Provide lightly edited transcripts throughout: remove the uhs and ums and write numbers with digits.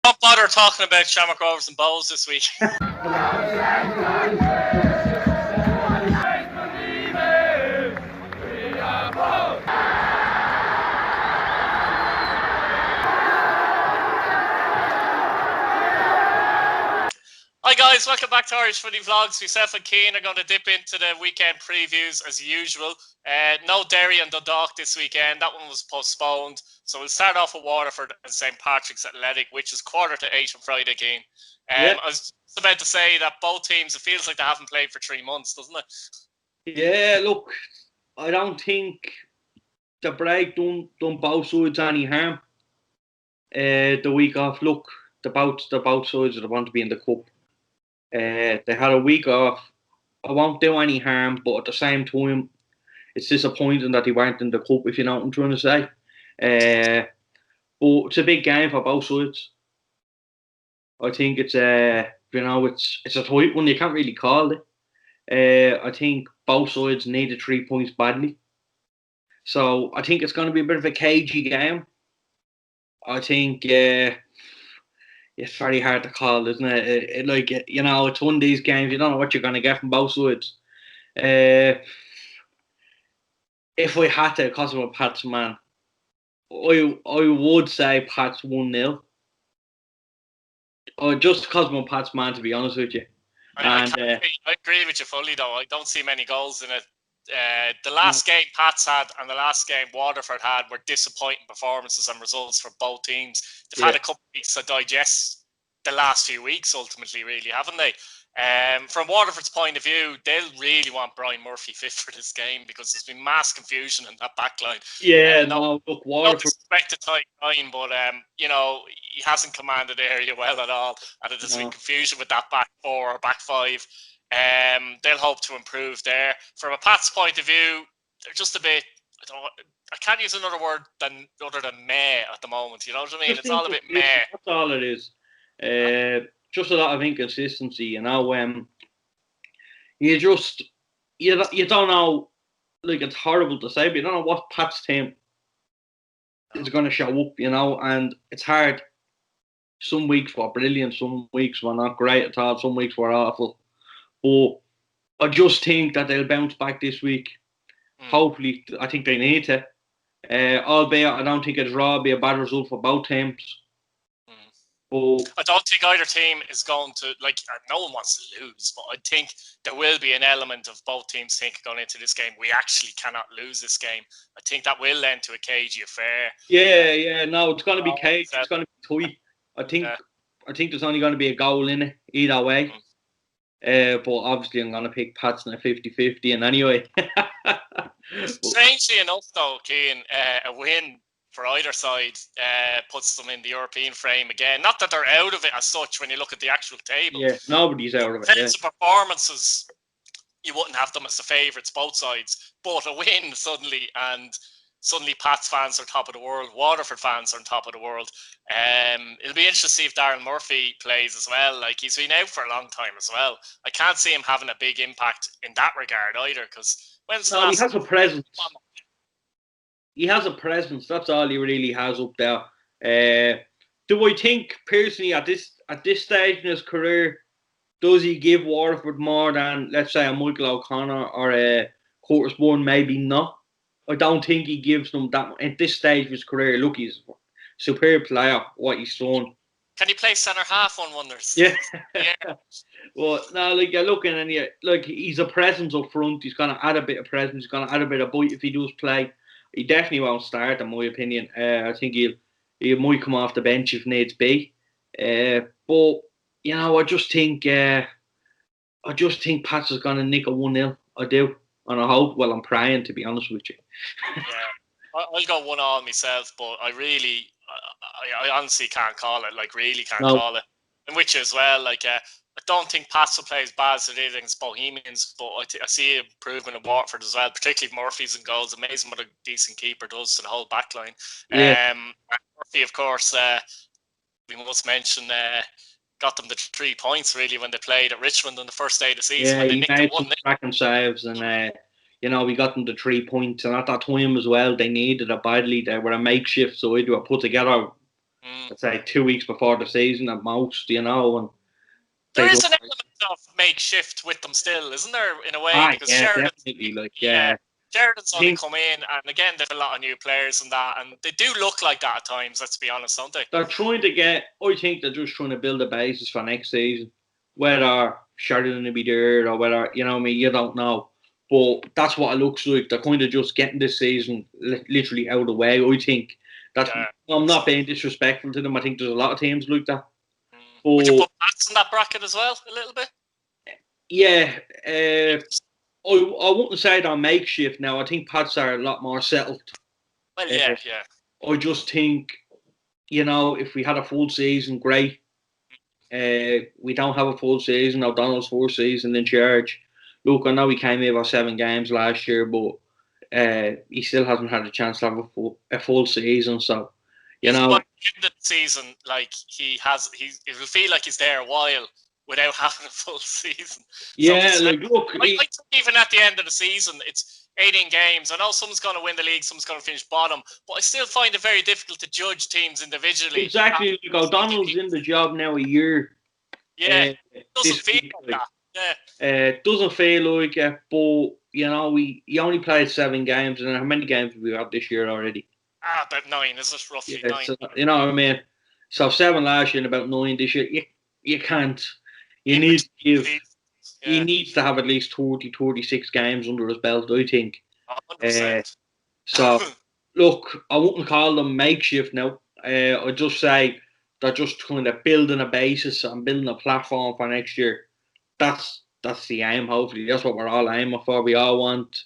won't bother talking about Shamrock, Rovers and Bows this week. Hi guys, welcome back to Irish Footy Vlogs. Myself and Keane are going to dip into the weekend previews as usual. No Derry and Dundalk this weekend. That one was postponed. So we'll start off with Waterford and St. Patrick's Athletic, which is 7:45 on Friday, Keane. I was just about to say that both teams, it feels like they haven't played for 3 months, doesn't it? Yeah, look, I don't think the break done both sides any harm. The week off, look, the both sides that want to be in the cup. They had a week off. I won't do any harm, but at the same time, it's disappointing that they weren't in the cup, if you know what I'm trying to say. But it's a big game for both sides. I think it's it's a tight one. You can't really call it. I think both sides need the 3 points badly. So I think it's going to be a bit of a cagey game. I think it's very hard to call, isn't it? It's one of these games, you don't know what you're going to get from both sides. If I had to, because I'm a Pats man, I would say Pats 1-0. Just because I'm a Pats man, to be honest with you. I agree with you fully, though. I don't see many goals in it. The last game Pats had and the last game Waterford had were disappointing performances and results for both teams. They've had a couple of weeks to digest the last few weeks, ultimately, really, haven't they? From Waterford's point of view, they'll really want Brian Murphy fit for this game because there's been mass confusion in that backline. Look, Waterford. Not expect a tight line, but he hasn't commanded the area well at all, and there's been confusion with that back four or back five. They'll hope to improve there. From a Pats point of view, they're just a bit. I can't use another word other than meh at the moment. You know what I mean? It's all a bit meh. That's all it is. Just a lot of inconsistency. You don't know. Like, it's horrible to say, but you don't know what Pat's team is going to show up. And it's hard. Some weeks were brilliant, some weeks were not great at all, some weeks were awful. But I just think that they'll bounce back this week. Hopefully, I think they need to. Albeit, I don't think a draw will be a bad result for both teams. But I don't think either team is going to, no one wants to lose, but I think there will be an element of both teams thinking going into this game, we actually cannot lose this game. I think that will end to a cagey affair. No, it's going to be cagey. It's going to be tight. I think there's only going to be a goal in it either way. But obviously I'm going to pick Pats in a 50-50 and anyway. Strangely enough though, Keane, a win for either side puts them in the European frame again. Not that they're out of it as such when you look at the actual table. Yeah, nobody's out of it. In terms of performances, you wouldn't have them as the favourites, both sides. But a win suddenly Pats fans are top of the world. Waterford fans are on top of the world. It'll be interesting to see if Darren Murphy plays as well. Like, he's been out for a long time as well. I can't see him having a big impact in that regard either. Because he has a presence. He has a presence. That's all he really has up there. Do I think personally at this stage in his career, does he give Waterford more than, let's say, a Michael O'Connor or a Curtis Bourne? Maybe not. I don't think he gives them that at this stage of his career. Look, he's a superb player, what he's done. Can he play centre half, one wonders? Yeah. Well, now, you're looking and he's a presence up front. He's going to add a bit of presence. He's going to add a bit of bite if he does play. He definitely won't start, in my opinion. I think he might come off the bench if needs be. But I just think Pats is going to nick a 1-0. I do. And I hope, I'm praying, to be honest with you. Yeah, I'll go 1-1 myself, but I honestly can't call it. Really can't call it. And which as well, I don't think Pats will play as bad as they did against Bohemians, but I see improvement in Waterford as well, particularly Murphy's and goals. Amazing what a decent keeper does to the whole back line. Yeah. Murphy, of course, we must mention, got them the 3 points really when they played at Richmond on the first day of the season. Yeah, when they he made some cracking saves and we got them the 3 points. And at that time as well, they needed it badly. They were a makeshift side. They were put together I'd say 2 weeks before the season at most, you know. And there is an element of makeshift with them still, isn't there, in a way? Because Sheridan, definitely. Sheridan's only come in, and again, there's a lot of new players and that, and they do look like that at times, let's be honest, don't they? They're trying to I think they're just trying to build a basis for next season. Whether Sheridan will be there or whether, you know what I mean, you don't know. But that's what it looks like. They're kind of just getting this season literally out of the way, I think. I'm not being disrespectful to them. I think there's a lot of teams like that. But, would you put Pats in that bracket as well, a little bit? Yeah. I wouldn't say they're makeshift now. I think Pats are a lot more settled. Well, yeah. I just think, you know, if we had a full season, great. We don't have a full season. O'Donnell's first season in charge. Look, I know he came in about 7 games last year, but he still hasn't had a chance to have a full season. So, you know, by the end of the season, like it will feel like he's there a while without having a full season. Yeah, so look, I think even at the end of the season, it's 18 games. I know someone's going to win the league, someone's going to finish bottom, but I still find it very difficult to judge teams individually. Exactly. Like O'Donnell's in the job now a year. Yeah, it doesn't feel like that. Yeah. It doesn't feel like it, but you know, he only played 7 games, and how many games have we got this year already? About 9, is it roughly? 9. So, you know what I mean? So 7 last year and about 9 this year. You can't. You need to give. He needs to have at least 30, 36 games under his belt, I think. 100%. So, look, I wouldn't call them makeshift now. I'd just say they're just kind of building a basis and building a platform for next year. That's the aim, hopefully. That's what we're all aiming for. We all want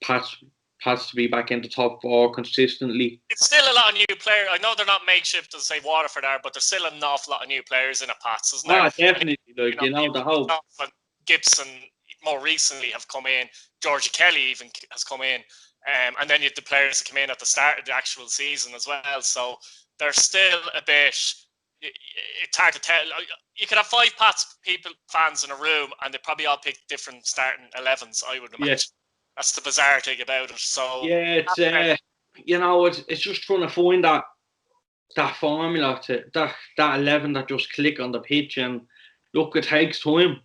Pats to be back in the top 4 consistently. It's still a lot of new players. I know they're not makeshift as say Waterford are, but there's still an awful lot of new players in a Pats, isn't there? Definitely. Like, you know the whole Gibson more recently have come in. Georgie Kelly even has come in. And then you have the players that come in at the start of the actual season as well. So there's still a bit. It's hard to tell. You could have 5 Pats fans in a room, and they probably all pick different starting 11s. I would imagine. Yes. That's the bizarre thing about it. So yeah, it's you know, it's just trying to find that formula to that 11 that just click on the pitch. And look, it takes time.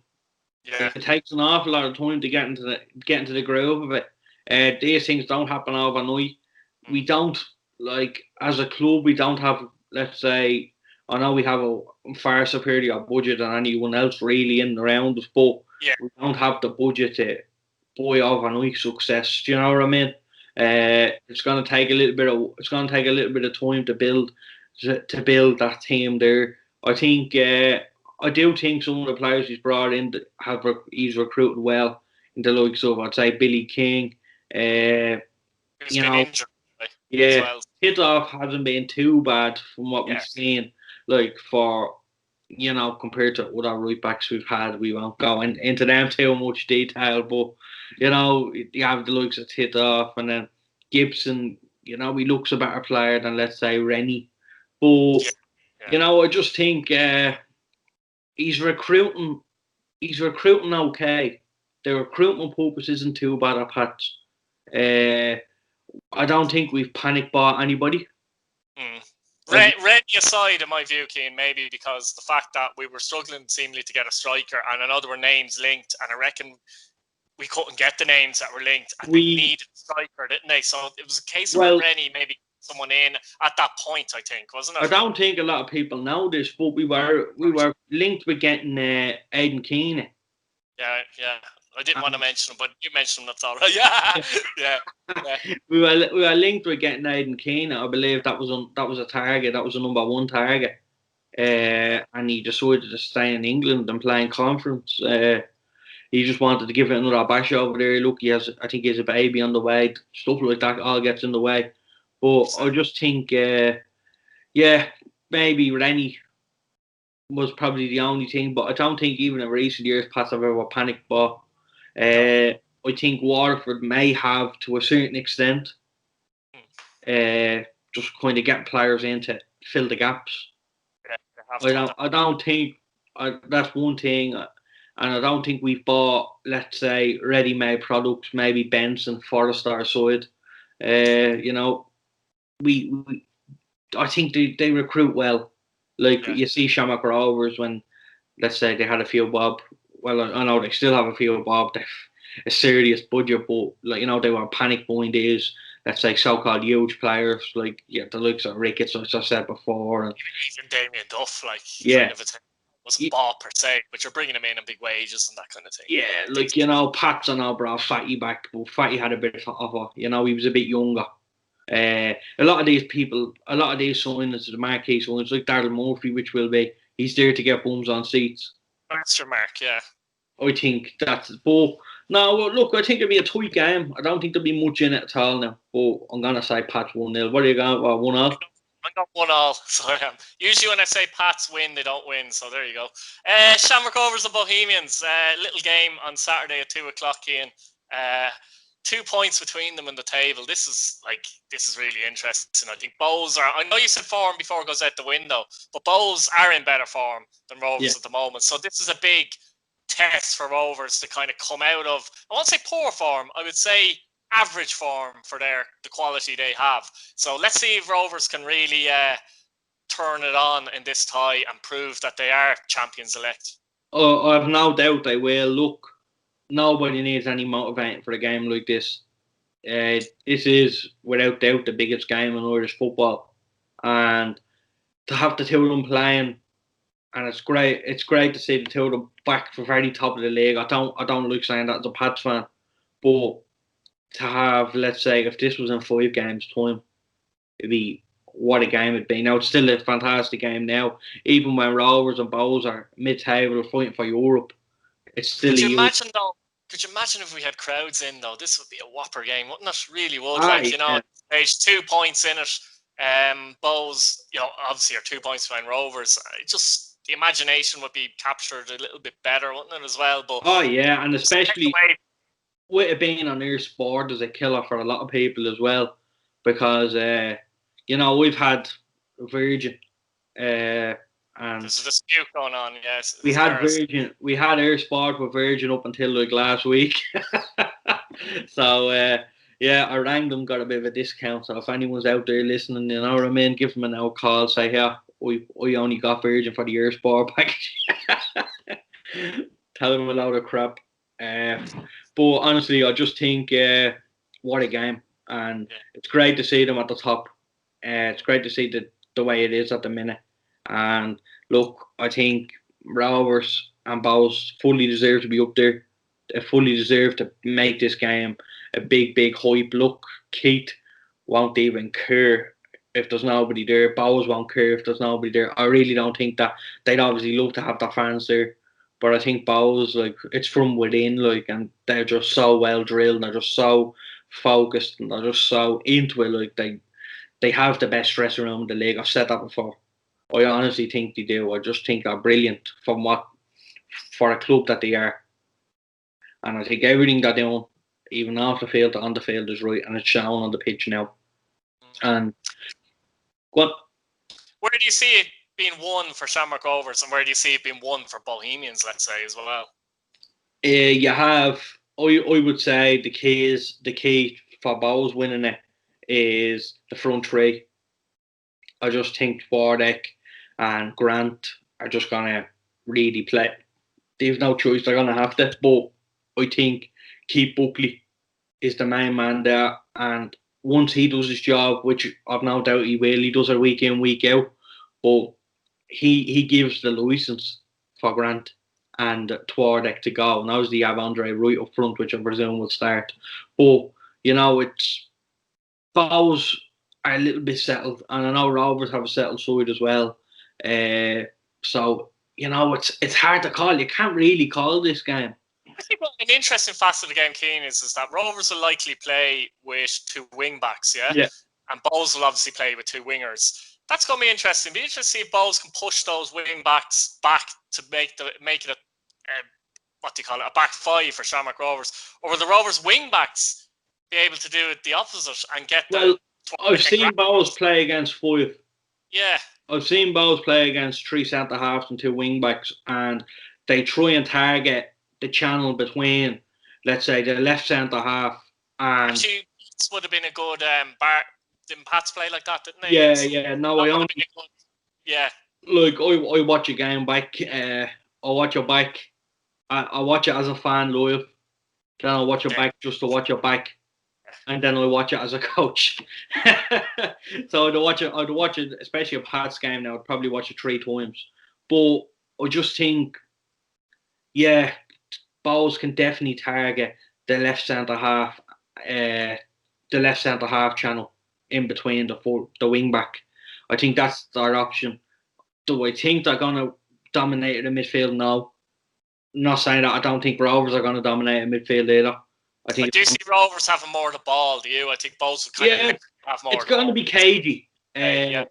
Yeah. It takes an awful lot of time to get into the groove of it. These things don't happen overnight. We don't, like, as a club, we don't have, let's say, I know we have a far superior budget than anyone else really in and around us, but we don't have the budget to buy overnight success. Do you know what I mean? It's going to take a little bit of time to build that team there. I think. I do think some of the players he's brought in he's recruited well in the likes of, I'd say, Billy King. You know, injured, hit off hasn't been too bad from what we've seen. Like, for, you know, compared to other right backs we've had, we won't go into them too much detail. But, you know, you have the likes of hit off, and then Gibson. You know, he looks a better player than, let's say, Rennie. But you know, I just think. He's recruiting okay. The recruitment purpose isn't too bad at Pats. I don't think we've panic bought anybody. Rennie aside, in my view, Keane, maybe because the fact that we were struggling seemingly to get a striker, and I know there were names linked, and I reckon we couldn't get the names that were linked, and we needed a striker, didn't they? So it was a case of Rennie maybe someone in at that point, I think, wasn't it? I don't think a lot of people know this, but we were linked with getting Aidan Keane. Yeah. I didn't want to mention him, but you mentioned him, that's all right. Yeah. We were linked with getting Aidan Keane. I believe that was a target. That was a number 1 target. And he decided to stay in England and play in conference. He just wanted to give it another bash over there. Look, I think he has a baby on the way. Stuff like that all gets in the way. But I just think, maybe Rennie was probably the only thing. But I don't think even in recent years, Pats have ever panicked. But I think Waterford may have, to a certain extent, just kind of get players in to fill the gaps. I don't think that's one thing. And I don't think we've bought, let's say, ready-made products, maybe Benson, Forrester side. You know, I think they recruit well. Like you see Shamrock Rovers when, let's say, they had a few bob. Well, I know they still have a few bob. They've a serious budget, but like they were panic buying these. Let's say so-called huge players like the likes of Ricketts, as I said before, and even Damien Duff, like yeah, kind of wasn't bought per se, but you're bringing him in big wages and that kind of thing. Yeah, like Pat's and all brought Fatty back, but Fatty had a bit of a, he was a bit younger. A lot of these people, a lot of these signings, the marquee signings, like Daryl Murphy, which will be, he's there to get bums on seats. That's your mark, yeah. I think that's, but no, look, I think it'll be a tight game. I don't think there'll be much in it at all now. But I'm gonna say Pat's 1-0. What are you going? 1-0? I got 1-1. So I am. Usually when I say Pats win, they don't win. So there you go. Shamrock Rovers and Bohemians. Little game on Saturday at 2:00, Ian. 2 points between them in the table. This is really interesting. I think Bows are. I know you said form before it goes out the window, but Bows are in better form than Rovers at the moment. So this is a big test for Rovers to kind of come out of. I won't say poor form. I would say average form for the quality they have. So let's see if Rovers can really turn it on in this tie and prove that they are champions elect. Oh, I have no doubt they will. Look, nobody needs any motivating for a game like this. This is without doubt the biggest game in Irish football, and to have the two of them playing, and it's great. It's great to see the two of them back for very top of the league. I don't like saying that as a Pats fan, but to have, let's say, if this was in 5 games' time, it'd be what a game it'd be. Now it's still a fantastic game now, even when Rovers and Bows are mid-table fighting for Europe. It's still. Could you imagine though? Could you imagine if we had crowds in though? This would be a whopper game, wouldn't it? Really would. There's 2 points in it. Bows, obviously are 2 points behind Rovers. Just the imagination would be captured a little bit better, wouldn't it, as well? But and especially with it being on their sport is a killer for a lot of people as well, because we've had Virgin. And there's a dispute going on, yes. We had Virgin. We had Air Sport with Virgin up until like last week. So I rang them, got a bit of a discount. So if anyone's out there listening, you know what I mean, give them an call. Say, yeah, we only got Virgin for the Air Sport package. Tell them a load of crap. But honestly, I just think what a game, and it's great to see them at the top. It's great to see the way it is at the minute. And look, I think Rovers and Bows fully deserve to be up there. They fully deserve to make this game a big, big hype. Look, Keith won't even care if there's nobody there. Bows won't care if there's nobody there. I really don't think that. They'd obviously love to have their fans there. But I think Bows, like, it's from within, like, and they're just so well drilled, and they're just so focused, and they're just so into it. Like, they have the best dressing room in the league. I've said that before. I honestly think they do. I just think they're brilliant for a club that they are. And I think everything they're doing, even off the field, on the field, is right, and it's shown on the pitch now. And what? Where do you see it being won for Shamrock Rovers, and where do you see it being won for Bohemians, let's say, as well? You have, I would say the key for Bows winning it is the front three. I just think Wardek and Grant are just going to really play. They've no choice. They're going to have to. But I think Keith Buckley is the main man there. And once he does his job, which I've no doubt he will, he does it week in, week out. But he gives the license for Grant and Twardek to go. And obviously you have Andre right up front, which I presume will start. But, it's Bows are a little bit settled, and I know Rovers have a settled side as well. So it's hard to call. You can't really call this game. I think an interesting facet of the game, Keane, is that Rovers will likely play with 2 wing backs, yeah, and Bows will obviously play with 2 wingers. That's going to be interesting. Be interesting to see if Bows can push those wing backs back to make it a a back 5 for Shamrock Rovers, or will the Rovers wing backs be able to do it the opposite and get I've seen Bows play against 5. Yeah. I've seen Bows play against 3 centre halves and 2 wing backs, and they try and target the channel between, let's say, the left centre half and. Actually, this would have been a good Didn't Pats play like that, didn't they? Yeah. No, I only. Yeah. Like I watch a game back. I watch it back. I watch it as a fan live. Then I watch it back just to watch it back, and then I watch it as a coach. So I'd watch it, especially a Pats game. Now I'd probably watch it 3 times. But I just think, yeah, Bowles can definitely target the left centre half, channel in between the wing back. I think that's their option. Do I think they're gonna dominate the midfield? No. I'm not saying that I don't think Rovers are going to dominate the midfield either. I do see Rovers having more of the ball. Do you? I think both will kind of have more. It's going to be cagey. Yeah.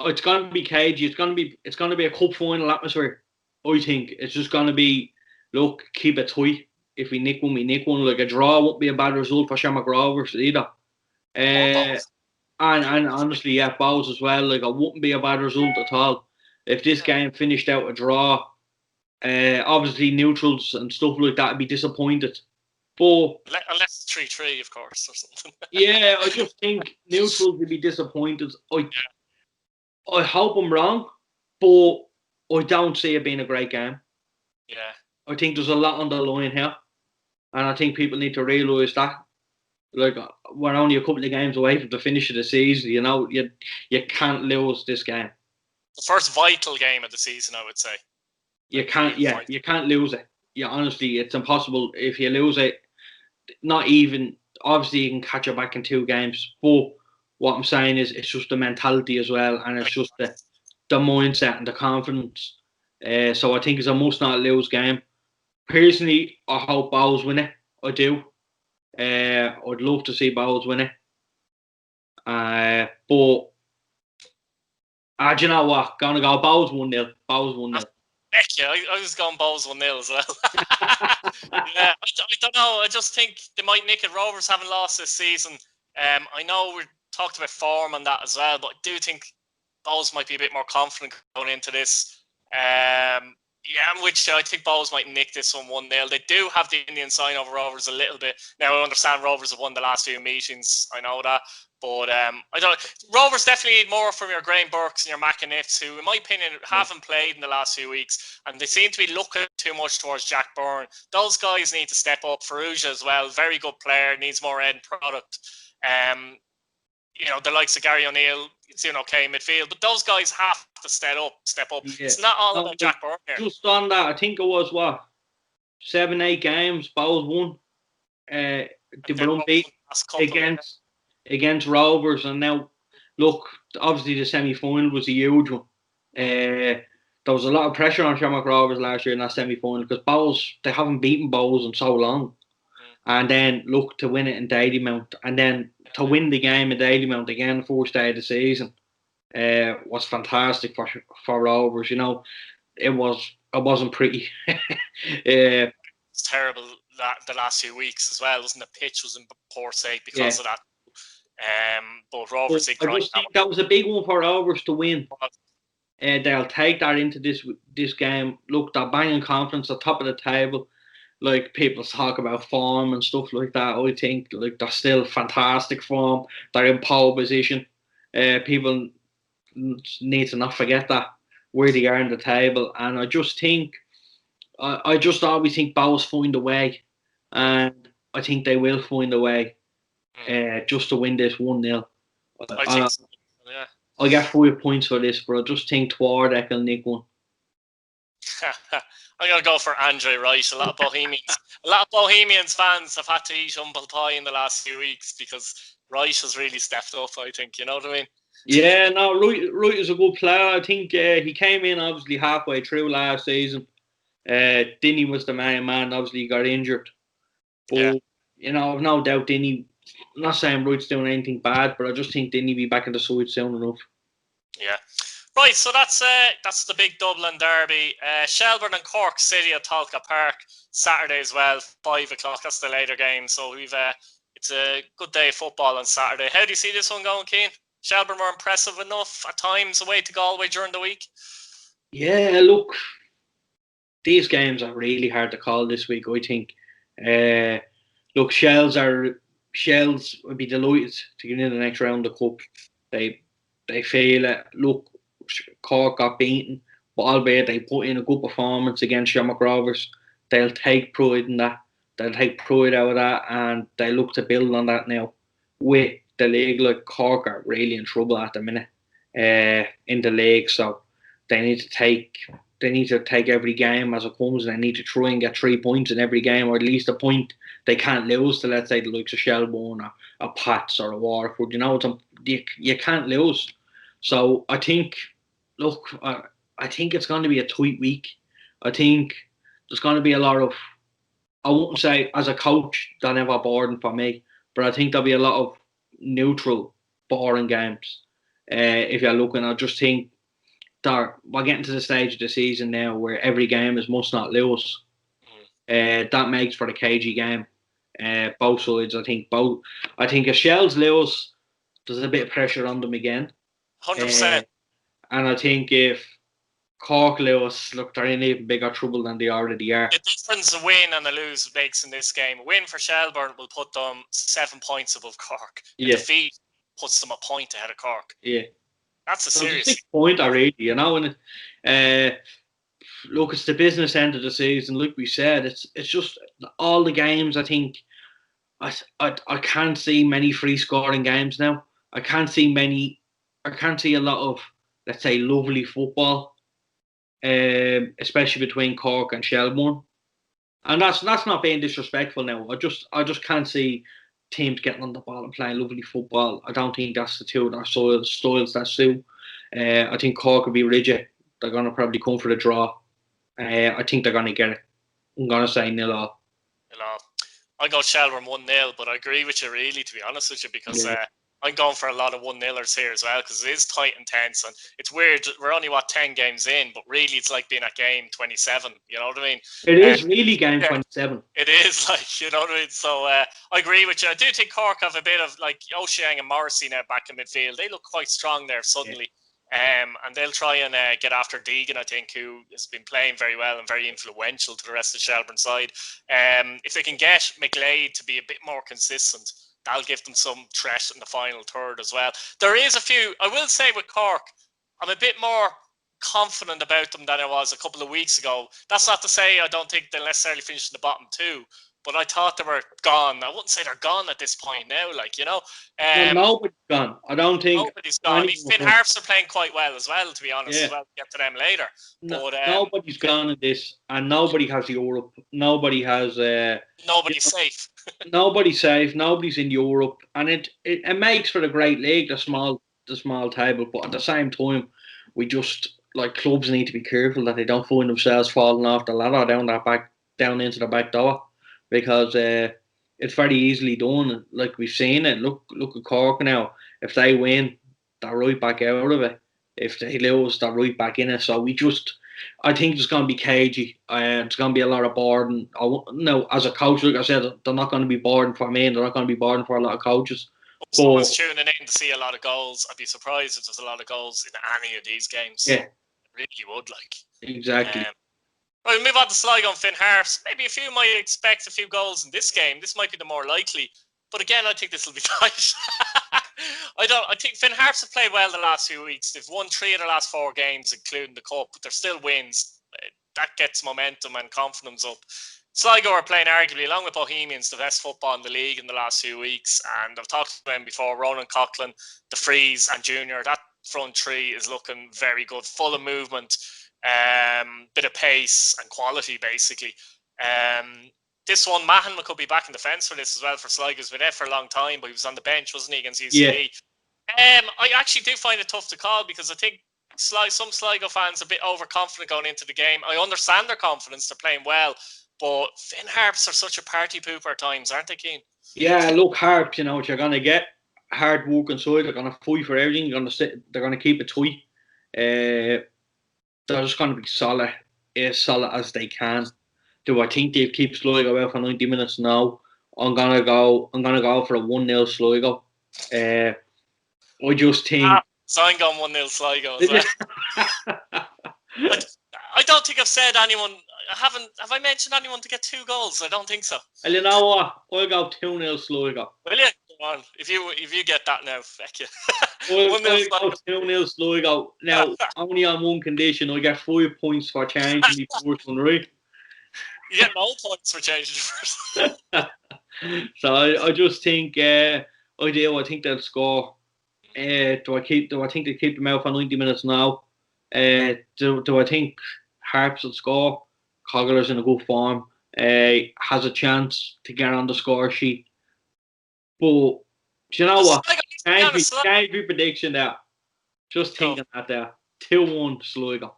It's going to be cagey. It's going to be a cup final atmosphere. I think it's just going to be, look, keep it tight. If we nick one, we nick one. Like a draw won't be a bad result for Shamrock Rovers either. And honestly, yeah, Bowes as well. Like it wouldn't be a bad result at all if this game finished out a draw. Obviously, neutrals and stuff like that would be disappointed. But unless it's 3-3, of course, or something. Yeah, I just think neutrals would be disappointed. I hope I'm wrong, but I don't see it being a great game. Yeah. I think there's a lot on the line here, and I think people need to realise that. Like, we're only a couple of games away from the finish of the season. You know, you can't lose this game. The first vital game of the season, I would say. You can't lose it. Yeah, honestly, it's impossible. If you lose it, not even, obviously you can catch it back in 2 games, but what I'm saying is it's just the mentality as well, and it's just the mindset and the confidence. So I think it's a must not lose game. Personally, I hope Bowles win it. I do. I'd love to see Bowles win it. But do you know what? Gonna go Bowles 1-0. Bowles 1-0. Heck yeah, I was going Bowles 1-0 as well. Yeah, I don't know. I just think they might nick it. Rovers haven't lost this season. I know we talked about form and that as well, but I do think Bowles might be a bit more confident going into this. Which I think Bowles might nick this one 1-0. They do have the Indian sign over Rovers a little bit. Now, I understand Rovers have won the last few meetings. I know that. But I don't. Rovers definitely need more from your Graham Burks and your McAniffs, who, in my opinion, haven't played in the last few weeks, and they seem to be looking too much towards Jack Byrne. Those guys need to step up. Farouja as well, very good player, needs more end product. The likes of Gary O'Neill, it's doing okay midfield, but those guys have to step up. Yeah. It's not all about Jack Byrne here. Just on that, I think it was 7-8 games Bowles won. They were unbeaten against Rovers, and now look, obviously the semi-final was a huge one. There was a lot of pressure on Shamrock Rovers last year in that semi-final because Bowles, they haven't beaten Bowles in so long. And then look to win it in Dalymount, and then to win the game in Dalymount again, the first day of the season, was fantastic for Rovers. You know, it wasn't pretty. It's terrible the last few weeks as well, wasn't the pitch was in poor state because of that. But Rovers, I just think that was a big one for Rovers to win. They'll take that into this game. Look, they're banging confidence at the top of the table. Like, people talk about form and stuff like that. I think like they're still fantastic form. They're in pole position. People need to not forget that where they are in the table. And I just think, I just always think Bowles find a way, and I think they will find a way, just to win this 1-0. I think so. Yeah. I get 5 points for this, but I just think Twardek will nick one. I'm gonna go for Andre Wright. A lot of Bohemians fans have had to eat humble pie in the last few weeks because Wright has really stepped up. I think, you know what I mean. Yeah, no, Wright is a good player. I think he came in obviously halfway through last season. Dinny was the main man. Obviously, he got injured, but you know, I've no doubt Dinny. I'm not saying Wright's doing anything bad, but I just think Dinny be back in the side soon enough. Yeah. Right, so that's the big Dublin derby. Shelbourne and Cork City at Tolka Park Saturday as well, 5 o'clock. That's the later game. So it's a good day of football on Saturday. How do you see this one going, Keane? Shelbourne were impressive enough at times away to Galway during the week. Yeah, look, these games are really hard to call this week, I think. Look, Shells are Shells would be delighted to get in the next round of the Cup. They feel it. Look, Cork got beaten, but albeit they put in a good performance against Shamrock Rovers, they'll take pride in that. They'll take pride out of that, and they look to build on that now. With the league, like Cork are really in trouble at the minute in the league, so they need to take every game as it comes, and they need to try and get 3 points in every game, or at least a point they can't lose to, let's say, the likes of Shelbourne or a Pats or a Waterford. You can't lose. So I think, look, I think it's going to be a tight week. I think there's going to be a lot of, I wouldn't say as a coach they're never boring for me, but I think there'll be a lot of neutral, boring games. If you're looking, I just think we're getting to the stage of the season now where every game is must not lose. That makes for a cagey game. Both sides, I think. I think if Shells lose, there's a bit of pressure on them again. 100%. And I think if Cork lose, look, they're in even bigger trouble than they already are. The difference a win and a lose makes in this game. A win for Shelbourne will put them 7 points above Cork. A defeat puts them a point ahead of Cork. Yeah. That's a serious 6 point already, and look, it's the business end of the season. Like we said, it's just all the games. I think I can't see many free scoring games now. I can't see a lot of, let's say, lovely football, especially between Cork and Shelbourne. And that's not being disrespectful now. I just can't see teams getting on the ball and playing lovely football. I don't think that's the two of their styles that suit. I think Cork will be rigid. They're going to probably come for the draw. I think they're going to get it. I'm going to say 0-0. I go Shelbourne 1-0, but I agree with you, really, to be honest with you, because I'm going for a lot of 1-0ers here as well, because it is tight and tense, and it's weird. We're only 10 games in, but really it's like being at game 27. You know what I mean? It is really game 27. It is, like, you know what I mean. So I agree with you. I do think Cork have a bit of like O'Shea and Morrissey now back in midfield. They look quite strong there suddenly. And they'll try and get after Deegan, I think, who has been playing very well and very influential to the rest of the Shelbourne side. If they can get McGlade to be a bit more consistent, that'll give them some threat in the final third as well. There is a few, I will say with Cork, I'm a bit more confident about them than I was a couple of weeks ago. That's not to say I don't think they'll necessarily finish in the bottom two, but I thought they were gone. I wouldn't say they're gone at this point now, like, you know. Nobody's gone. I don't think nobody's gone. Finn Harps are playing quite well as well, to be honest. As well, we'll get to them later. But nobody's gone in this, and nobody has Europe. Nobody has. Nobody's safe. Nobody's safe. Nobody's in Europe, and it makes for a great league, the small table. But at the same time, we just, like, clubs need to be careful that they don't find themselves falling off the ladder down into the back door, because it's very easily done. Like we've seen it. Look at Cork now. If they win, they're right back out of it. If they lose, they're right back in it. So I think it's going to be cagey. It's going to be a lot of boredom. No, as a coach, like I said, they're not going to be boredom for me, and they're not going to be boredom for a lot of coaches. Someone's tuning in to see a lot of goals. I'd be surprised if there's a lot of goals in any of these games. Yeah, I really would, like. Exactly. Right, we'll move on to Sligo and Finn Harps. Maybe a few might expect a few goals in this game. This might be the more likely. But again, I think this will be tight. I think Finn Harps have played well the last few weeks. They've won 3 of the last 4 games, including the Cup, but they're still wins. That gets momentum and confidence up. Sligo are playing arguably, along with Bohemians, the best football in the league in the last few weeks. And I've talked about them before. Ronan Coughlin, the Freeze and Junior. That front three is looking very good. Full of movement. Bit of pace and quality, basically. This one, Mahan could be back in defence for this as well for Sligo. He's been there for a long time, but he was on the bench, wasn't he, against UCD? Yeah. I actually do find it tough to call, because I think some Sligo fans are a bit overconfident going into the game. I understand their confidence, they're playing well, but Finn Harps are such a party pooper at times, aren't they, Keane? Yeah, look, Harps, you know what you're going to get. Hard work inside, they're going to fight for everything, they're going to keep it tight. They're just going to be solid as they can. Do I think they'll keep Sligo out for 90 minutes? No. I'm gonna go for a 1-0 Sligo. I just think. So I'm going 1-0 Sligo as well. I don't think I've said anyone. Have I mentioned anyone to get 2 goals? I don't think so. Well, you know what? I'll go 2-0 Sligo. Will you? Come on. If you get that now, feck you. I'll go 2-0 Sligo. Now, only on one condition. I get 5 points for changing the first one, right? You get no points for changing the first. So I just think I think they'll score. Do I think they keep them out for 90 minutes now? Do I think Harps will score? Cogler's in a good form. Has a chance to get on the score sheet. But do you know what? Can't be prediction there. Just thinking that there. 2-1 Sligo.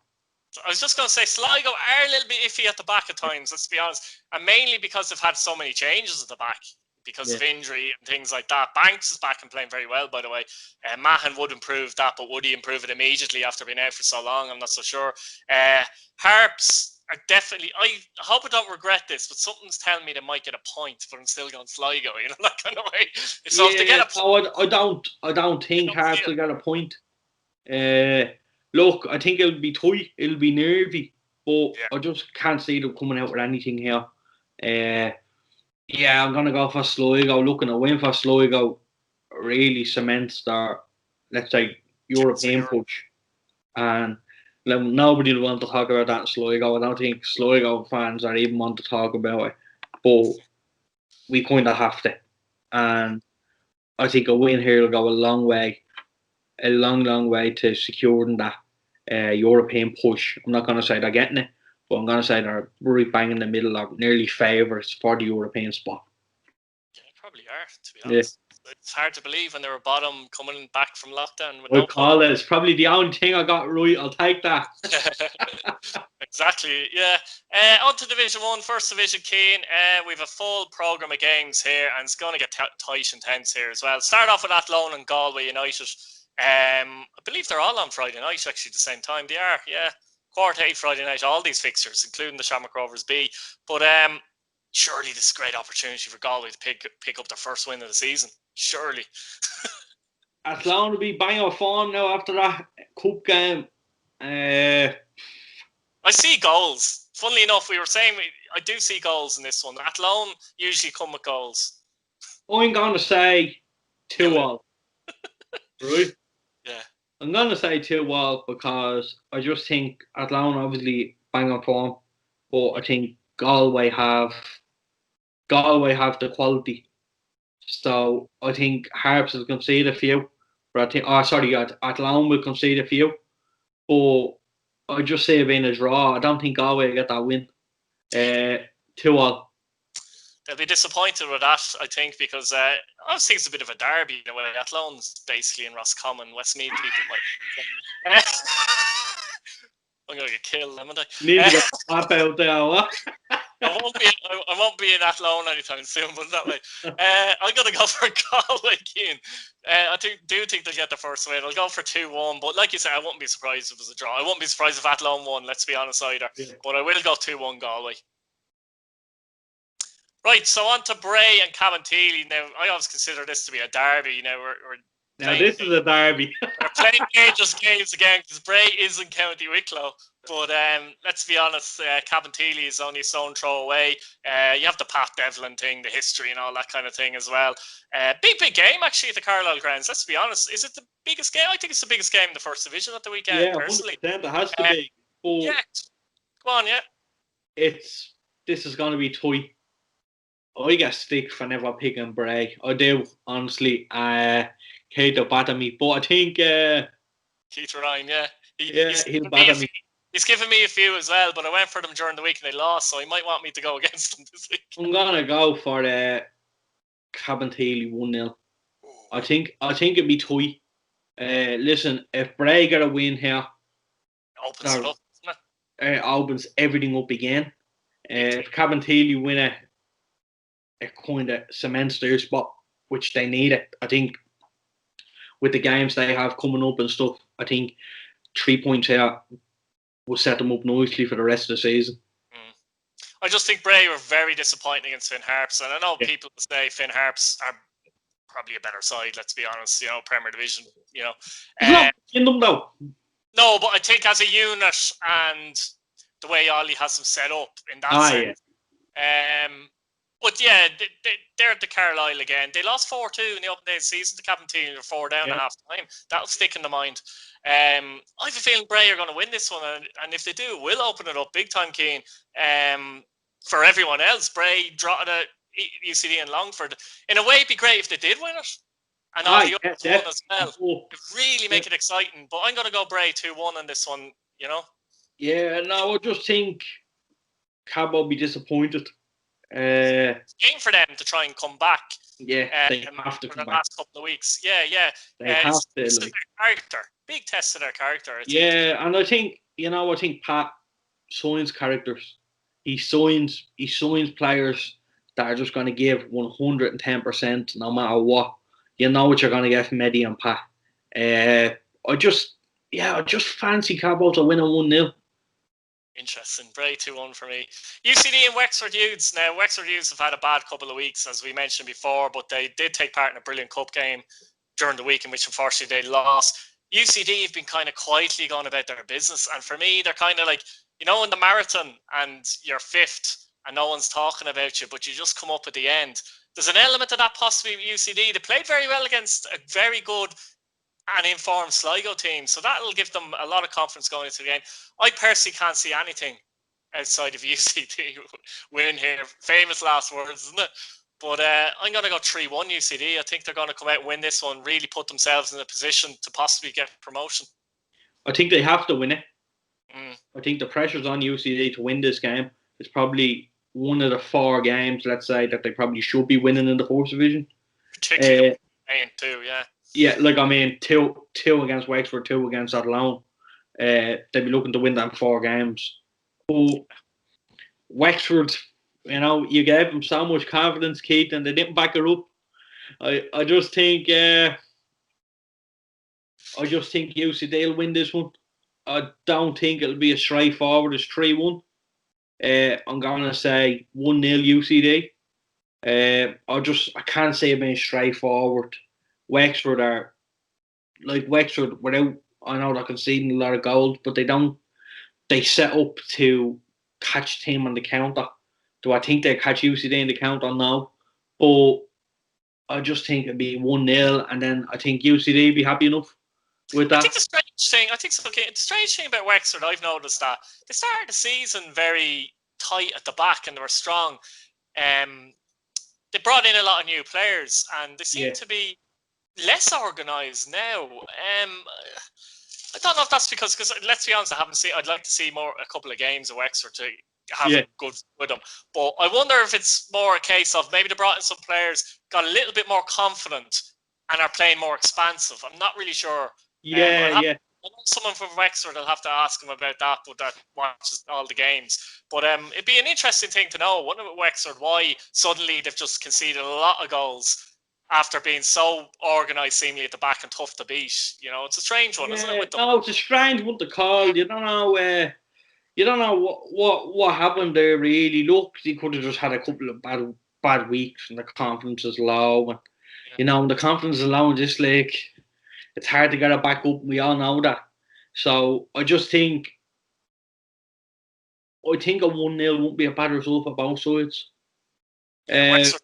I was just going to say Sligo are a little bit iffy at the back at times, let's be honest. And mainly because they've had so many changes at the back because of injury and things like that. Banks is back and playing very well, by the way. Mahan would improve that, but would he improve it immediately after being out for so long? I'm not so sure. Harps are definitely... I hope I don't regret this, but something's telling me they might get a point, but I'm still going Sligo, you know, that kind of way. So if they get a point... I don't think Harps will get a point. Look, I think it'll be tight, it'll be nervy, but I just can't see them coming out with anything here. I'm going to go for Sligo. Looking to win for Sligo really cements their, let's say, European push. And nobody will want to talk about that in Sligo. I don't think Sligo fans are even want to talk about it. But we kind of have to. And I think a win here will go a long way. A long way to securing that European push. I'm not going to say they're getting it, but I'm going to say they're right bang in the middle of nearly favourites for the European spot. Yeah, they probably are, to be honest. It's hard to believe when they were bottom coming back from lockdown. It's probably the only thing I got right. I'll take that. Exactly, yeah. On to Division 1, First Division, Keane. We have a full programme of games here, and it's going to get tight and tense here as well. Start off with Athlone and Galway United. I believe they're all on Friday night, actually, at the same time. They are, yeah. 8:15 Friday night, all these fixtures, including the Shamrock Rovers B. But surely this is a great opportunity for Galway to pick up their first win of the season. Surely. Athlone will be bang on form now after that cup game. I see goals. Funnily enough, we were saying I do see goals in this one. Athlone usually come with goals. I'm going to say 2-2. Right? Yeah. I'm going to say 2-2 because I just think Athlone obviously bang on form, but I think Galway have the quality. So I think Harps will concede a few. But I think, Athlone will concede a few. But I just say it being a draw. I don't think Galway will get that win. 2-2. They'll be disappointed with that, I think, because obviously it's a bit of a derby in a way. Athlone's basically in Roscommon, Westmeath people might. I'm going to get killed, haven't I? Need to get slap out there, what? I won't be in Athlone anytime soon, but that way. I'm going to go for Galway, Keane. I do think they'll get the first win. I'll go for 2-1, but like you said, I wouldn't be surprised if it was a draw. I wouldn't be surprised if Athlone won, let's be honest either. Yeah. But I will go 2-1 Galway. Right, so on to Bray and Cabinteely. Now, I always consider this to be a derby. You know, this is a derby. We're playing dangerous games again because Bray is in County Wicklow. But let's be honest, Cabinteely is only a stone throw away. You have the Pat Devlin thing, the history and all that kind of thing as well. Big game, actually, at the Carlisle Grounds. Let's be honest. Is it the biggest game? I think it's the biggest game in the First Division at the weekend, personally. Yeah, 100%. It has to be. But yeah, go on, yeah. This is going to be tight. I get stick for never picking Bray. I do, honestly. Kate will batter me. But I think... Keith Ryan, yeah. He'll batter me. He's given me a few as well, but I went for them during the week and they lost, so he might want me to go against them this week. I'm going to go for Cabinteely 1-0. I think it'd be tight. Listen, if Bray get a win here... Opens it up, doesn't it? Opens everything up again. If Cabinteely win it kind of cements their spot, which they need it. I think with the games they have coming up and stuff, I think 3 points here will set them up nicely for the rest of the season. I just think Bray were very disappointing against Finn Harps, and I know people say Finn Harps are probably a better side, let's be honest, you know, Premier Division, you know. It's not in them though. No, but I think as a unit and the way Ollie has them set up in that Ah, sense. But yeah, they're at the Carlisle again. They lost 4-2 in the opening day of the season to Cabinteely. They're 4 down at half time. That'll stick in the mind. I have a feeling Bray are going to win this one, and if they do, we'll open it up big time, Keane. For everyone else, Bray, Drogheda, UCD, and Longford. In a way, it'd be great if they did win it, and all the others won as well. It'd really make it exciting. But I'm going to go Bray 2-1 on this one. You know. Yeah, no, I just think Cobh will be disappointed. Game for them to try and come back. Yeah, they have to for come the back. last couple of weeks. Yeah. They have to. This is their character. Big test of their character. I think. Yeah, and I think Pat signs characters. He signs players that are just going to give 110% no matter what. You know what you're going to get from Eddie and Pat. I just fancy Cobh to win a 1-0. Interesting. Bray 2-1 for me. UCD and Wexford Youths. Now, Wexford Youths have had a bad couple of weeks, as we mentioned before, but they did take part in a brilliant cup game during the week in which, unfortunately, they lost. UCD have been kind of quietly going about their business, and for me, they're kind of like, in the marathon, and you're fifth, and no one's talking about you, but you just come up at the end. There's an element of that possibly with UCD. They played very well against a very good and informed Sligo team, so that'll give them a lot of confidence going into the game. I personally can't see anything outside of UCD win here. Famous last words, isn't it? But I'm going to go 3-1 UCD. I think they're going to come out and win this one, really put themselves in a position to possibly get promotion. I think they have to win it. I think the pressure's on UCD to win this game. It's probably one of the 4 games, let's say, that they probably should be winning in the 4th division. Particularly too, yeah. Yeah, like I mean, two against Wexford, 2 against Athlone. They'd be looking to win them 4 games. But Wexford, you gave them so much confidence, Keith, and they didn't back it up. I just think UCD will win this one. I don't think it'll be as straightforward as 3-1. I'm gonna say 1-0 UCD. I can't say it being straightforward. Wexford without, I know they're conceding a lot of goals, but they set up to catch team on the counter. Do I think they catch UCD in the counter? No. But I just think it'd be 1-0, and then I think UCD be happy enough with that. I think the strange thing about Wexford, I've noticed that they started the season very tight at the back and they were strong. They brought in a lot of new players and they seem to be less organised now. I don't know if that's because let's be honest, I'd like to see a couple of games of Wexford to have a good with them. But I wonder if it's more a case of maybe they brought in some players, got a little bit more confident and are playing more expansive. I'm not really sure. I know someone from Wexford, I'll have to ask him about that, but that watches all the games. But it'd be an interesting thing to know, wouldn't it, with Wexford, why suddenly they've just conceded a lot of goals after being so organised seemingly at the back and tough to beat. It's a strange one, isn't it? With them? No, it's a strange one to call. You don't know what happened there really. Look, he could have just had a couple of bad weeks and the confidence is low. And, when the confidence is low in this league, it's hard to get it back up. We all know that. So I just think a 1-0 won't be a bad result for both sides. Wexford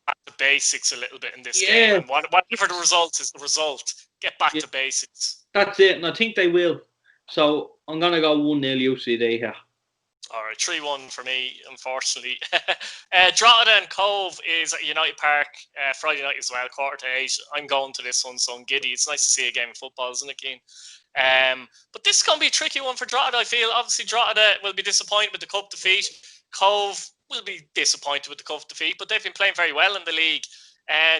back to basics a little bit in this game. And whatever the result is, the result. Get back to basics. That's it, and I think they will. So I'm gonna go 1-0 UCD here. All right, 3-1 for me, unfortunately. Drogheda and Cobh is at United Park Friday night as well, 7:45. I'm going to this one, so I'm giddy. It's nice to see a game of football, isn't it, Keane? But this is going to be a tricky one for Drogheda, I feel. Obviously, Drogheda will be disappointed with the Cobh defeat. Cobh will be disappointed with the Cobh defeat, but they've been playing very well in the league.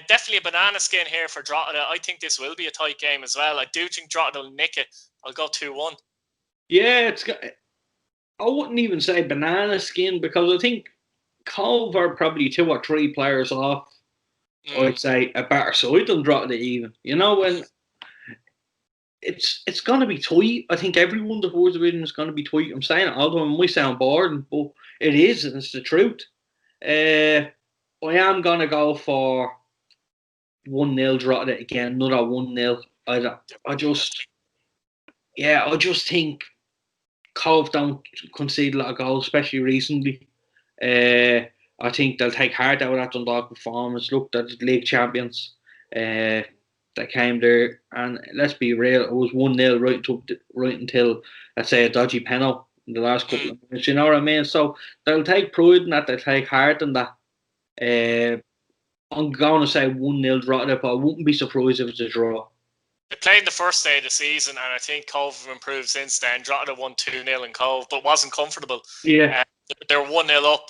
Definitely a banana skin here for Drogheda. I think this will be a tight game as well. I do think Drogheda will nick it. I'll go 2-1. Yeah, I wouldn't even say banana skin because I think Cobh are probably 2 or 3 players off. I'd say a better side than Drogheda even. When it's going to be tight. I think everyone the 4th division is going to be tight. I'm saying it all the time. It might sound boring, but it is, and it's the truth. I am going to go for 1-0 Drogheda again. Another 1-0. I just think Cobh don't concede a lot of goals, especially recently. I think they'll take heart out of that Dundalk performance. Look, they're the league champions. They came there, and let's be real, it was 1-0 right until, let's say, a dodgy penalty in the last couple of minutes. You know what I mean? So they'll take pride in that. They'll take heart in that. I'm going to say 1-0 draw there, but I wouldn't be surprised if it's a draw. They played the first day of the season, and I think Cobh have improved since then. Drogheda won 2-0 in Cobh, but wasn't comfortable. Yeah. They were 1-0 up,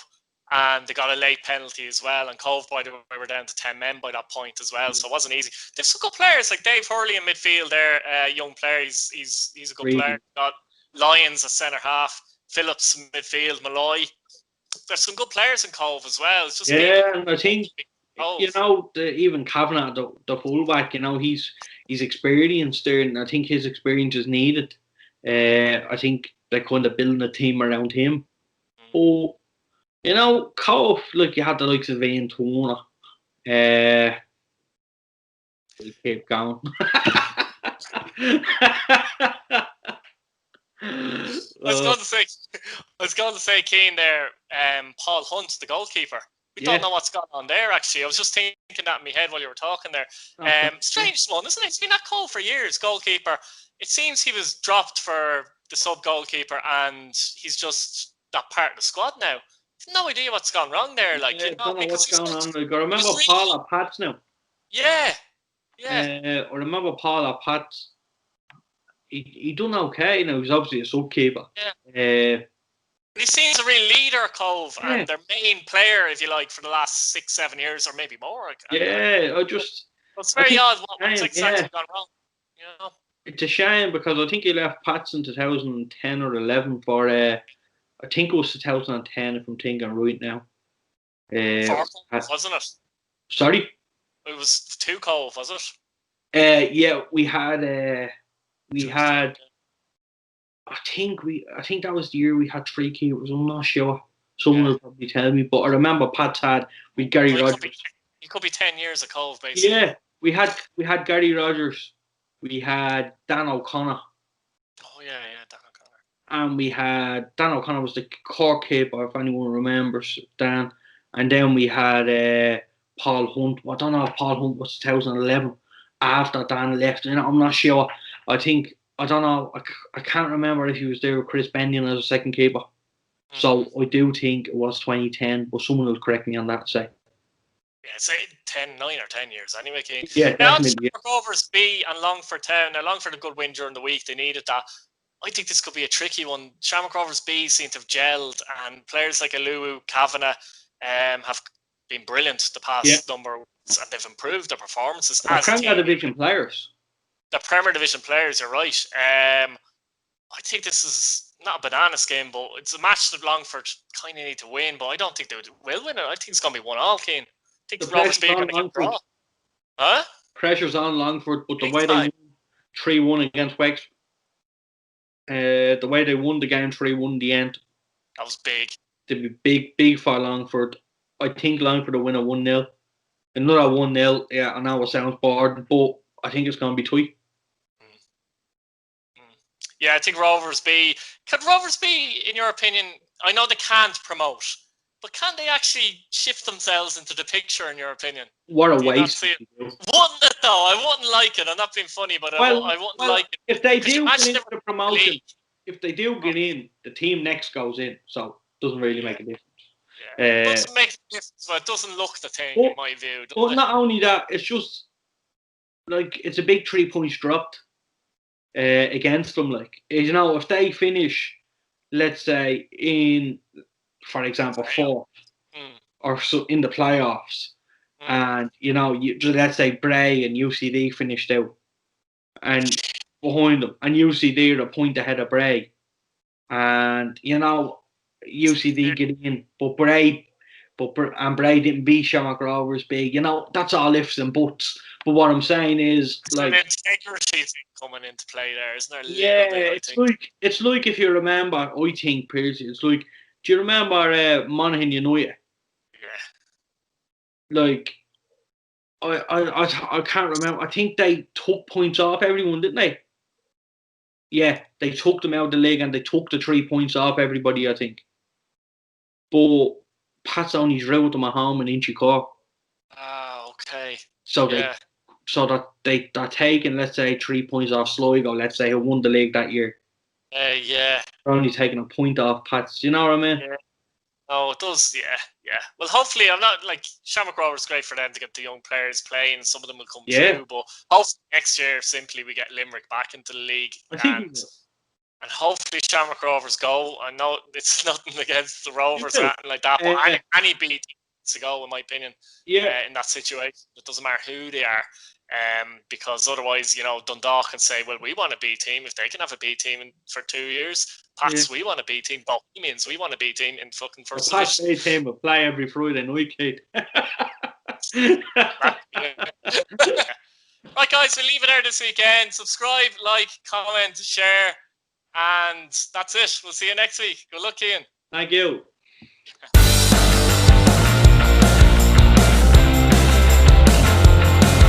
and they got a late penalty as well. And Cobh, by the way, were down to 10 men by that point as well, so it wasn't easy. They've some good players, like Dave Hurley in midfield there, young player. He's a good player. Got Lyons at centre half, Phillips in midfield, Malloy. There's some good players in Cobh as well. It's just and I think, you know, even Kavanagh, the fullback, you know, he's experienced there, and I think his experience is needed. I think they're kind of building a team around him. Oh, you know, Cobh, like, you had the likes of Ian Turner. We keep going. I was going to say, Keane there, Paul Hunt, the goalkeeper. We don't know what's going on there, actually. I was just thinking that in my head while you were talking there. Strange one, isn't it? He's been at Cobh for years, goalkeeper. It seems he was dropped for the sub-goalkeeper, and he's just not part of the squad now. No idea what's gone wrong there. Like, you know, don't know what's going on. Like, I remember Paul at Pats now. Yeah. I remember Paul at Pats. He done okay. Now he's obviously a sub-keeper. Yeah. He seems a real leader, Cobh, and their main player, if you like, for the last 6-7 years, or maybe more. It's very odd what's exactly gone wrong. You know? It's a shame, because I think he left Pats in 2010 or 11 for I think it was 2010, if I'm thinking right now. Wasn't it? Sorry? It was 2 Cobh, was it? Yeah, we had I think that was the year we had 3 keepers. I'm not sure. Someone will probably tell me, but I remember Pat's had with Gary Rogers. He could be 10 years of Cobh, basically. Yeah, we had Gary Rogers. We had Dan O'Connor. Oh yeah, Dan O'Connor. And we had Dan O'Connor was the Cork keeper, if anyone remembers Dan. And then we had Paul Hunt. I don't know if Paul Hunt was 2011 after Dan left. And I'm not sure. I don't know. I can't remember if he was there with Chris Benyon as a second keeper. So I do think it was 2010, but someone will correct me on that. Say. Yeah, say 9 or 10 years anyway, Keane. Yeah, definitely. Rovers B and Longford Town. Now, Longford a good win during the week. They needed that. I think this could be a tricky one. Shamrock Rovers B seem to have gelled, and players like Aluwu, Kavanagh have been brilliant the past number of weeks, and they've improved their performances. They're Premier Division players. The Premier Division players, you're right. I think this is not a banana skin, but it's a match that Longford kind of need to win, but I don't think they will win it. I think it's going to be 1-1, Keane. I think Rovers B are going to get a draw. Huh? Pressure's on Longford, but the way they won 3-1 against Wexford, the way they won the game 3-1 in the end. That was big. They'd be big for Longford. I think Longford will win a 1-0. Another 1-0, I know it sounds bored, but I think it's going to be tight. Yeah, I think Rovers B. Could Rovers B, in your opinion, I know they can't promote, but can they actually shift themselves into the picture, in your opinion? What a waste. Wouldn't it, though? I wouldn't like it. I'm not being funny, but I wouldn't like it. If they do get into the promotion, if they do get in, the team next goes in, so it doesn't really make a difference. It doesn't make a difference, but it doesn't look the thing, in my view. But not only that, it's just, like, it's a big 3 points dropped against them. Like, you know, if they finish, let's say, in, for example, 4th or so in the playoffs, and, you know, let's say Bray and UCD finished out and behind them, and UCD are a point ahead of Bray, and, you know, UCD get in, but Bray didn't beat Shamrock Rovers big. You know, that's all ifs and buts. But what I'm saying is, like, an integrity thing coming into play there, isn't there? It's like if you remember, I think personally, it's like, do you remember Monaghan United? Yeah. Like, I can't remember. I think they took points off everyone, didn't they? Yeah, they took them out of the league and they took the 3 points off everybody, I think. But Pats only drew them at home in Inchi Cork. Ah, okay. So they're taking, let's say, 3 points off Sligo, let's say, who won the league that year. Yeah. They're only taking a point off Pats. You know what I mean? Yeah. Oh, it does. Yeah. Well, hopefully, I'm not like Shamrock Rovers. Great for them to get the young players playing. Some of them will come through, but hopefully next year, simply we get Limerick back into the league, I think and hopefully Shamrock Rovers go. I know it's nothing against the Rovers or anything like that, but any B team to go, in my opinion. In that situation, it doesn't matter who they are. Because otherwise, Dundalk can say, well, we want a B team. If they can have a B team for 2 years, Pats, we want a B team. Bohemians, we want a B team in fucking first division. Pats A team will play every Friday night, Kate. Right, guys, we'll leave it there this weekend. Subscribe, like, comment, share, and that's it. We'll see you next week. Good luck, Ian. Thank you.